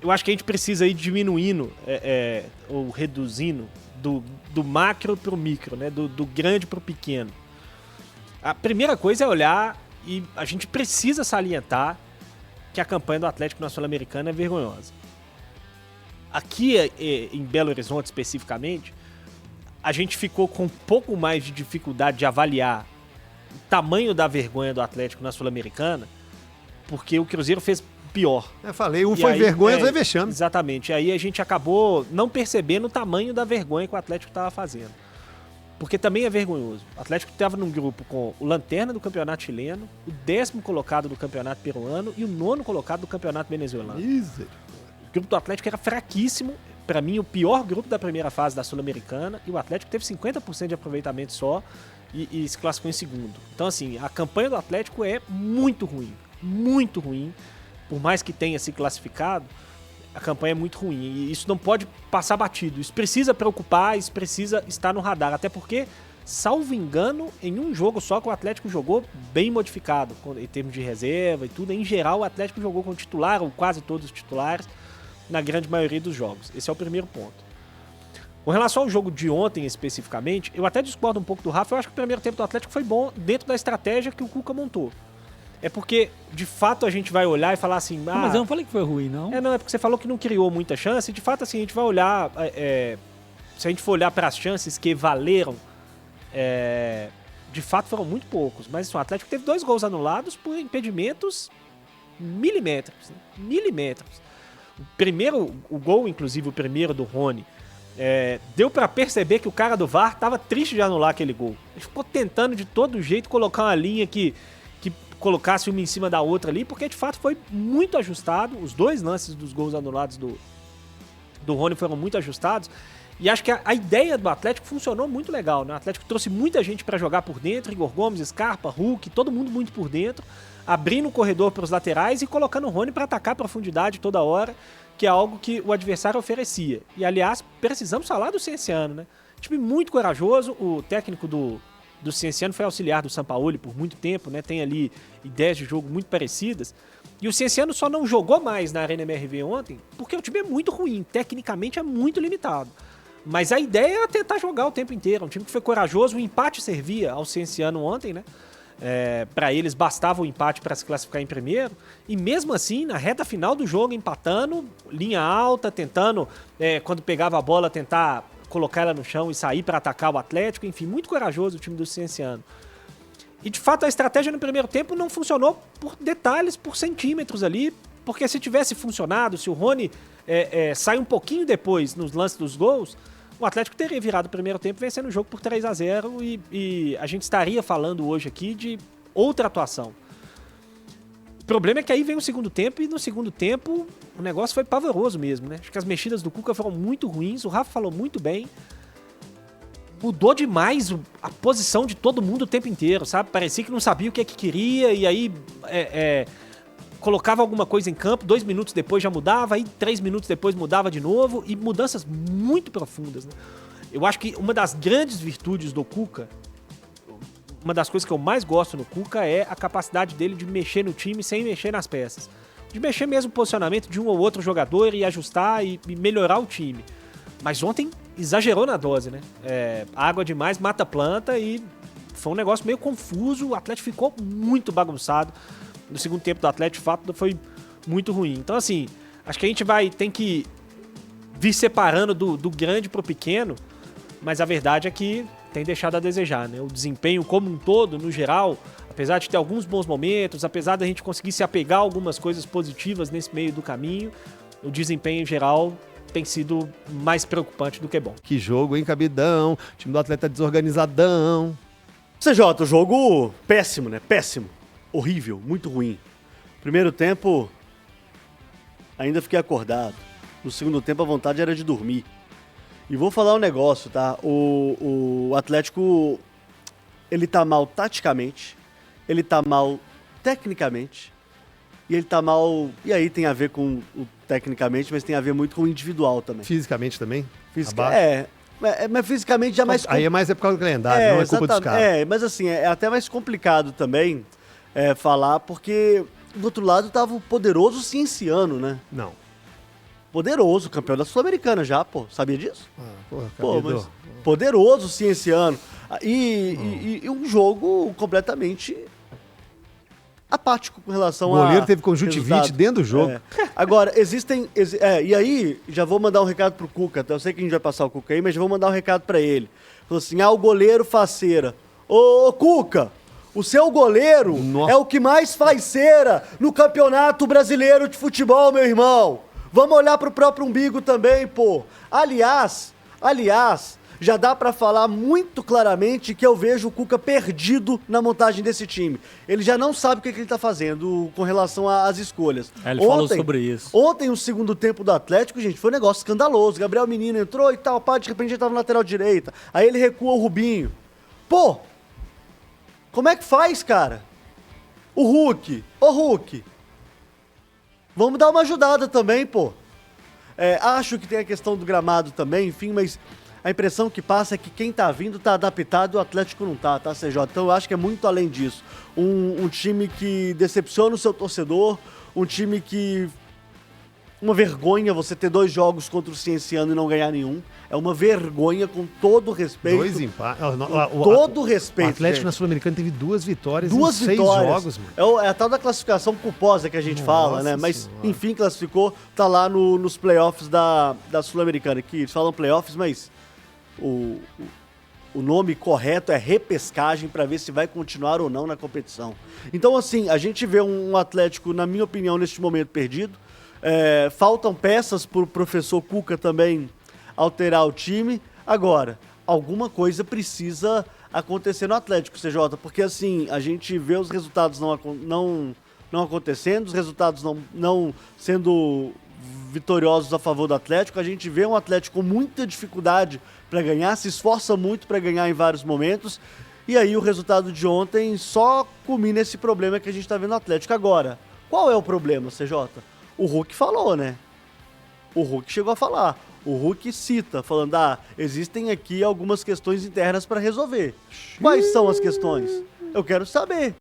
eu acho que a gente precisa ir diminuindo ou reduzindo do macro pro micro, né? Do grande pro pequeno. A primeira coisa é olhar, e a gente precisa salientar que a campanha do Atlético na Sul-Americana é vergonhosa. Aqui em Belo Horizonte, especificamente, a gente ficou com um pouco mais de dificuldade de avaliar o tamanho da vergonha do Atlético na Sul-Americana, porque o Cruzeiro fez pior. Eu falei, um foi vergonha, outro é vexame. Exatamente. Aí a gente acabou não percebendo o tamanho da vergonha que o Atlético estava fazendo. Porque também é vergonhoso. O Atlético estava num grupo com o lanterna do campeonato chileno, o 10º colocado do campeonato peruano e o 9º colocado do campeonato venezuelano. O grupo do Atlético era fraquíssimo. Para mim, o pior grupo da primeira fase da Sul-Americana. E o Atlético teve 50% de aproveitamento só e se classificou em segundo. Então, assim, a campanha do Atlético é muito ruim. Muito ruim. Por mais que tenha se classificado, a campanha é muito ruim. E isso não pode passar batido. Isso precisa preocupar, isso precisa estar no radar. Até porque, salvo engano, em um jogo só que o Atlético jogou bem modificado, em termos de reserva e tudo. Em geral, o Atlético jogou com titular, ou quase todos os titulares, na grande maioria dos jogos. Esse é o primeiro ponto. Com relação ao jogo de ontem, especificamente, eu até discordo um pouco do Rafa. Eu acho que o primeiro tempo do Atlético foi bom dentro da estratégia que o Cuca montou. É porque, de fato, a gente vai olhar e falar assim... mas eu não falei que foi ruim, não. Não, é porque você falou que não criou muita chance. E, de fato, assim, a gente vai olhar... se a gente for olhar para as chances que valeram, de fato, foram muito poucos. Mas assim, o Atlético teve 2 gols anulados por impedimentos milimétricos. Né? Milímetros. O gol, inclusive, o primeiro do Rony, deu para perceber que o cara do VAR tava triste de anular aquele gol. Ele ficou tentando, de todo jeito, colocar uma linha que colocasse uma em cima da outra ali, porque de fato foi muito ajustado. Os 2 lances dos gols anulados do Rony foram muito ajustados. E acho que a ideia do Atlético funcionou muito legal, né? O Atlético trouxe muita gente para jogar por dentro, Igor Gomes, Scarpa, Hulk, todo mundo muito por dentro, abrindo o corredor para os laterais e colocando o Rony para atacar a profundidade toda hora, que é algo que o adversário oferecia. E, aliás, precisamos falar do Cienciano, né? Time muito corajoso, o técnico do Cienciano foi auxiliar do Sampaoli por muito tempo, né? Tem ali ideias de jogo muito parecidas. E o Cienciano só não jogou mais na Arena MRV ontem porque o time é muito ruim, tecnicamente é muito limitado. Mas a ideia era tentar jogar o tempo inteiro. Um time que foi corajoso, o empate servia ao Cienciano ontem, né? Para eles bastava o empate para se classificar em primeiro. E mesmo assim, na reta final do jogo, empatando, linha alta, tentando, quando pegava a bola, tentar colocar ela no chão e sair para atacar o Atlético. Enfim, muito corajoso o time do Cienciano. E de fato a estratégia no primeiro tempo não funcionou por detalhes, por centímetros ali. Porque se tivesse funcionado, se o Rony sai um pouquinho depois nos lances dos gols, o Atlético teria virado o primeiro tempo vencendo o jogo por 3-0 e a gente estaria falando hoje aqui de outra atuação. O problema é que aí vem o segundo tempo e no segundo tempo o negócio foi pavoroso mesmo, né? Acho que as mexidas do Cuca foram muito ruins, o Rafa falou muito bem. Mudou demais a posição de todo mundo o tempo inteiro, sabe? Parecia que não sabia o que é que queria e aí colocava alguma coisa em campo, 2 minutos depois já mudava, aí 3 minutos depois mudava de novo, e mudanças muito profundas, né? Eu acho que uma das grandes virtudes do Cuca, uma das coisas que eu mais gosto no Cuca é a capacidade dele de mexer no time sem mexer nas peças. De mexer mesmo o posicionamento de um ou outro jogador e ajustar e melhorar o time. Mas ontem exagerou na dose, né? Água demais mata planta e foi um negócio meio confuso, o Atlético ficou muito bagunçado. No segundo tempo do Atlético, de fato, foi muito ruim. Então, assim, acho que a gente tem que vir separando do grande pro pequeno, mas a verdade é que tem deixado a desejar, né? O desempenho como um todo, no geral, apesar de ter alguns bons momentos, apesar da gente conseguir se apegar a algumas coisas positivas nesse meio do caminho, o desempenho em geral tem sido mais preocupante do que bom. Que jogo, hein, Cabidão? O time do Atlético desorganizadão. CJ, o jogo péssimo, né? Péssimo. Horrível, muito ruim. Primeiro tempo, ainda fiquei acordado. No segundo tempo, a vontade era de dormir. E vou falar um negócio, tá? O Atlético, ele tá mal taticamente, ele tá mal tecnicamente, e ele tá mal... E aí tem a ver com o tecnicamente, mas tem a ver muito com o individual também. Fisicamente também? Mas fisicamente já mais... Aí é mais por causa do calendário, não é culpa dos caras. Mas assim, é até mais complicado também falar, porque do outro lado tava o poderoso Cienciano, né? Não. poderoso, campeão da Sul-Americana já, pô. Sabia disso? Porra, Pô, Cabido. mas poderoso sim esse ano. E um jogo completamente apático com relação O a goleiro teve conjuntivite resultado. dentro do jogo. Agora, e aí, já vou mandar um recado pro Cuca, tá? Eu sei que a gente vai passar o Cuca aí, mas já vou mandar um recado pra ele. Falou assim, o goleiro faz cera. Ô, Cuca, o seu goleiro Nossa. é o que mais faz cera no Campeonato Brasileiro de Futebol, meu irmão. Vamos olhar pro próprio umbigo também, pô. Aliás, já dá pra falar muito claramente que eu vejo o Cuca perdido na montagem desse time. Ele já não sabe o que ele tá fazendo com relação às escolhas. Ele falou sobre isso. Ontem, o segundo tempo do Atlético, gente, foi um negócio escandaloso. Gabriel Menino entrou e tal, pá, de repente ele tava na lateral direita. Aí ele recua o Rubinho. Pô, como é que faz, cara? O Hulk. Ô, Hulk. Vamos dar uma ajudada também, pô. Acho que tem a questão do gramado também, enfim, mas a impressão que passa é que quem tá vindo tá adaptado e o Atlético não tá, CJ? Então eu acho que é muito além disso. Um time que decepciona o seu torcedor, um time que... Uma vergonha você ter 2 jogos contra o Cienciano e não ganhar nenhum. É uma vergonha, com todo respeito. 2 empates. Todo respeito, O Atlético gente. na Sul-Americana teve 2 vitórias 2 em 6 vitórias. jogos, mano. É a tal da classificação culposa que a gente fala, né? Mas, Senhora. enfim, classificou, tá lá nos playoffs da Sul-Americana. Que eles falam playoffs, mas o nome correto é repescagem para ver se vai continuar ou não na competição. Então, assim, a gente vê um Atlético, na minha opinião, neste momento perdido. Faltam peças pro professor Cuca também alterar o time. Agora, alguma coisa precisa acontecer no Atlético, CJ, porque assim, a gente vê os resultados não acontecendo, os resultados não sendo vitoriosos a favor do Atlético, a gente vê um Atlético com muita dificuldade para ganhar, se esforça muito para ganhar em vários momentos, e aí o resultado de ontem só culmina esse problema que a gente está vendo no Atlético. Agora, qual é o problema, CJ? O Hulk falou, né? O Hulk chegou a falar. O Hulk cita, falando, existem aqui algumas questões internas para resolver. Quais são as questões? Eu quero saber.